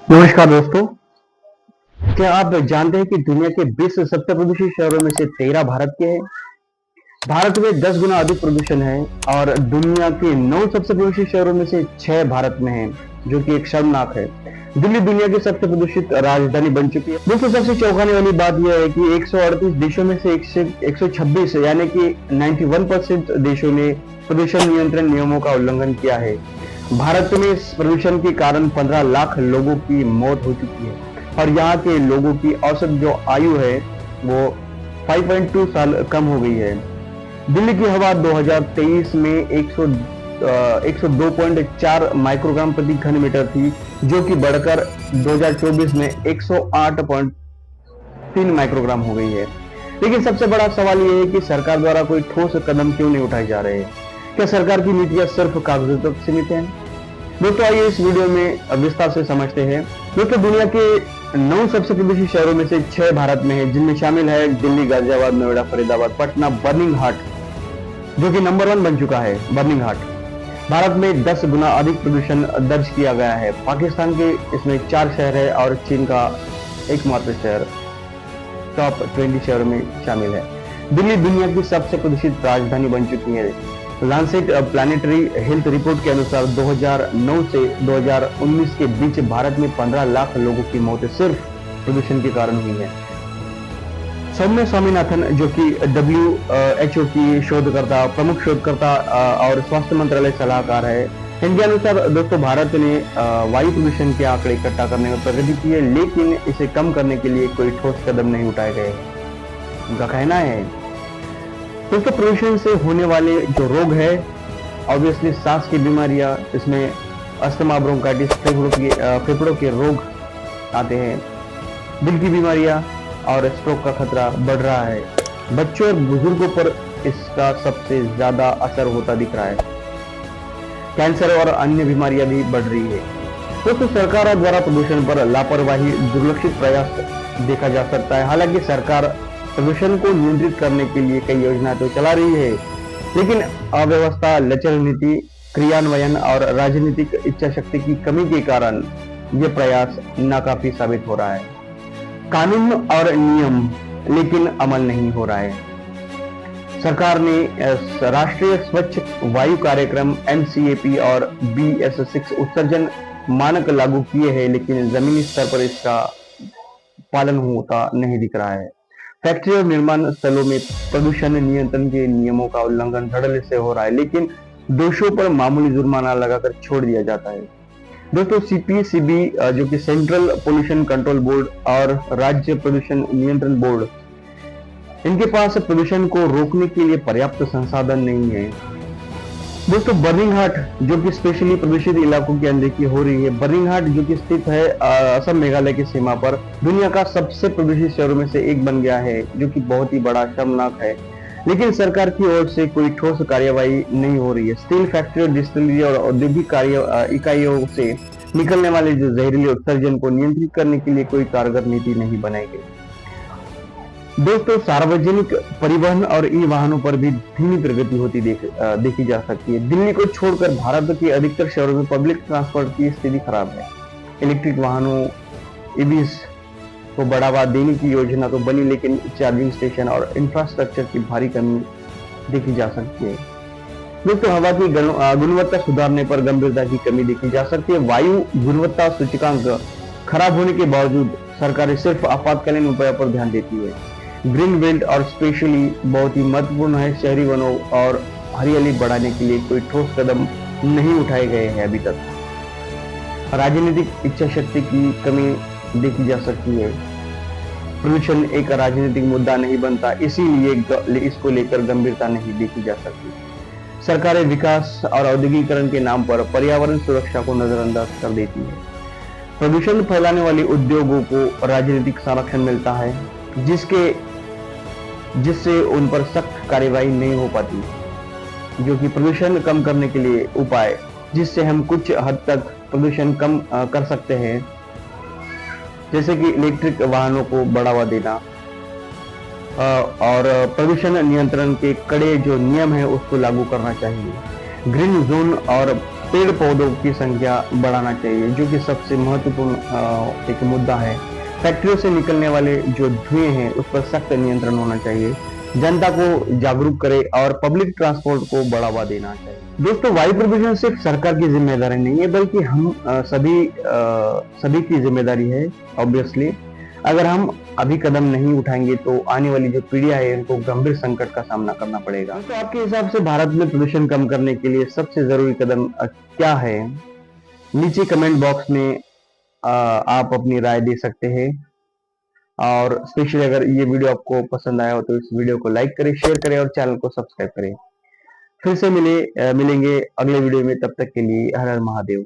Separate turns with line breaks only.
नमस्कार दोस्तों। क्या आप जानते हैं कि दुनिया के 20 सबसे प्रदूषित शहरों में से 13 भारत के हैं। भारत में 10 गुना अधिक प्रदूषण है और दुनिया के 9 सबसे प्रदूषित शहरों में से 6 भारत में हैं, जो कि एक शर्मनाक है। दिल्ली दुनिया की सबसे प्रदूषित राजधानी बन चुकी है। दोस्तों, सबसे चौंकाने वाली बात यह है कि 138 देशों में से 126 यानी कि 91% देशों ने प्रदूषण नियंत्रण नियमों का उल्लंघन किया है। भारत में इस प्रदूषण के कारण 15 लाख लोगों की मौत हो चुकी है और यहाँ के लोगों की औसत जो आयु है वो 5.2 साल कम हो गई है। दिल्ली की हवा 2023 में 102.4 माइक्रोग्राम प्रति घन मीटर थी, जो कि बढ़कर 2024 में 108.3 माइक्रोग्राम हो गई है। लेकिन सबसे बड़ा सवाल यह है कि सरकार द्वारा कोई ठोस कदम क्यों नहीं उठाए जा रहे हैं। क्या सरकार की नीतियां सिर्फ कागजों तक सीमित हैं? दोस्तों, आइए इस वीडियो में विस्तार से समझते हैं। दोस्तों, दुनिया के 9 सबसे प्रदूषित शहरों में से 6 भारत में है, जिनमें शामिल है दिल्ली, गाजियाबाद, नोएडा, फरीदाबाद, पटना, बर्निंघाट, जो कि नंबर 1 बन चुका है। बर्निंघाट भारत में 10 गुना अधिक प्रदूषण दर्ज किया गया है। पाकिस्तान के इसमें 4 शहर है और चीन का एकमात्र शहर टॉप 20 शहरों में शामिल है। दिल्ली दुनिया की सबसे प्रदूषित राजधानी बन चुकी है। लांसेट प्लैनेटरी हेल्थ रिपोर्ट के अनुसार 2009 से 2019 के बीच भारत में 15 लाख लोगों की मौत सिर्फ प्रदूषण के कारण हुई है। सौम्या स्वामीनाथन, जो कि WHO की शोधकर्ता, प्रमुख शोधकर्ता और स्वास्थ्य मंत्रालय सलाहकार है, इनके अनुसार दोस्तों भारत ने वायु प्रदूषण के आंकड़े इकट्ठा करने में प्रगति की है, लेकिन इसे कम करने के लिए कोई ठोस कदम नहीं उठाए गए। उनका कहना है दोस्तों, प्रदूषण से होने वाले जो रोग है, ऑब्वियसली सांस की बीमारियां, इसमें अस्थमा, ब्रोंकाइटिस, फेफड़ों के रोग आते हैं, दिल की बीमारियां और स्ट्रोक का खतरा बढ़ रहा है। बच्चों और बुजुर्गों पर इसका सबसे ज्यादा असर होता दिख रहा है। कैंसर और अन्य बीमारियां भी बढ़ रही है। दोस्तों, सरकार द्वारा प्रदूषण पर लापरवाही, दुर्लक्षित प्रयास देखा जा सकता है। हालांकि सरकार प्रदूषण को नियंत्रित करने के लिए कई योजनाएं तो चला रही है, लेकिन अव्यवस्था, लचर नीति, क्रियान्वयन और राजनीतिक इच्छा शक्ति की कमी के कारण ये प्रयास नाकाफी साबित हो रहा है। कानून और नियम, लेकिन अमल नहीं हो रहा है। सरकार ने राष्ट्रीय स्वच्छ वायु कार्यक्रम NCAP और BS6 उत्सर्जन मानक लागू किए हैं, लेकिन जमीनी स्तर पर इसका पालन होता नहीं दिख रहा है। फैक्ट्री और निर्माण स्थलों में प्रदूषण नियंत्रण के नियमों का उल्लंघन धड़ल्ले से हो रहा है, लेकिन दोषियों पर मामूली जुर्माना लगाकर छोड़ दिया जाता है। दोस्तों, CPCB, जो कि सेंट्रल पोल्यूशन कंट्रोल बोर्ड और राज्य प्रदूषण नियंत्रण बोर्ड, इनके पास प्रदूषण को रोकने के लिए पर्याप्त संसाधन नहीं है। दोस्तों, बर्निंघाट, जो कि स्पेशली प्रदूषित इलाकों की अनदेखी हो रही है। बर्निंघाट, जो कि स्थित है असम मेघालय की सीमा पर, दुनिया का सबसे प्रदूषित शहरों में से एक बन गया है, जो कि बहुत ही बड़ा शर्मनाक है। लेकिन सरकार की ओर से कोई ठोस कार्यवाही नहीं हो रही है। स्टील फैक्ट्री, डिस्टिलरी और औद्योगिक इकाइयों से निकलने वाले जो जहरीले उत्सर्जन को नियंत्रित करने के लिए कोई कारगर नीति नहीं बनाई गई। दोस्तों, सार्वजनिक परिवहन और ई वाहनों पर भी धीमी प्रगति होती देखी जा सकती है। दिल्ली को छोड़कर भारत के अधिकतर शहरों में पब्लिक ट्रांसपोर्ट की स्थिति खराब है। इलेक्ट्रिक वाहनों, EVs को बढ़ावा देने की योजना तो बनी, लेकिन चार्जिंग स्टेशन और इंफ्रास्ट्रक्चर की भारी कमी देखी जा सकती है। दोस्तों, हवा की गुणवत्ता सुधारने पर गंभीरता की कमी देखी जा सकती है। वायु गुणवत्ता सूचकांक खराब होने के बावजूद सरकारें सिर्फ आपातकालीन उपायों पर ध्यान देती है। ग्रीन बेल्ट और स्पेशली बहुत ही महत्वपूर्ण है। शहरी वनों और हरियाली बढ़ाने के लिए कोई ठोस कदम नहीं उठाए गए हैं अभी तक। राजनीतिक इच्छा शक्ति की कमी देखी जा सकती है। प्रदूषण एक राजनीतिक मुद्दा नहीं बनता, इसीलिए इसको लेकर गंभीरता नहीं देखी जा सकती। सरकारें विकास और औद्योगिकरण के नाम पर पर्यावरण सुरक्षा को नजरअंदाज कर देती है। प्रदूषण फैलाने वाले उद्योगों को राजनीतिक संरक्षण मिलता है, जिससे उन पर सख्त कार्यवाही नहीं हो पाती, जो कि प्रदूषण कम करने के लिए उपाय, जिससे हम कुछ हद तक प्रदूषण कम कर सकते हैं, जैसे कि इलेक्ट्रिक वाहनों को बढ़ावा देना और प्रदूषण नियंत्रण के कड़े जो नियम है उसको लागू करना चाहिए। ग्रीन जोन और पेड़ पौधों की संख्या बढ़ाना चाहिए, जो कि सबसे महत्वपूर्ण एक मुद्दा है। फैक्ट्रियों से निकलने वाले जो धुएं हैं उस पर सख्त नियंत्रण होना चाहिए। जनता को जागरूक करे और पब्लिक ट्रांसपोर्ट को बढ़ावा देना चाहिए। दोस्तों, वायु प्रदूषण सिर्फ सरकार की जिम्मेदारी नहीं है, बल्कि हम सभी की जिम्मेदारी है। ऑब्वियसली अगर हम अभी कदम नहीं उठाएंगे तो आने वाली जो पीढ़ियां है उनको गंभीर संकट का सामना करना पड़ेगा। तो आपके हिसाब से भारत में प्रदूषण कम करने के लिए सबसे जरूरी कदम क्या है? नीचे कमेंट बॉक्स में आप अपनी राय दे सकते हैं। और स्पेशली अगर ये वीडियो आपको पसंद आया हो तो इस वीडियो को लाइक करें, शेयर करें और चैनल को सब्सक्राइब करें। फिर से मिलेंगे अगले वीडियो में, तब तक के लिए हर हर महादेव।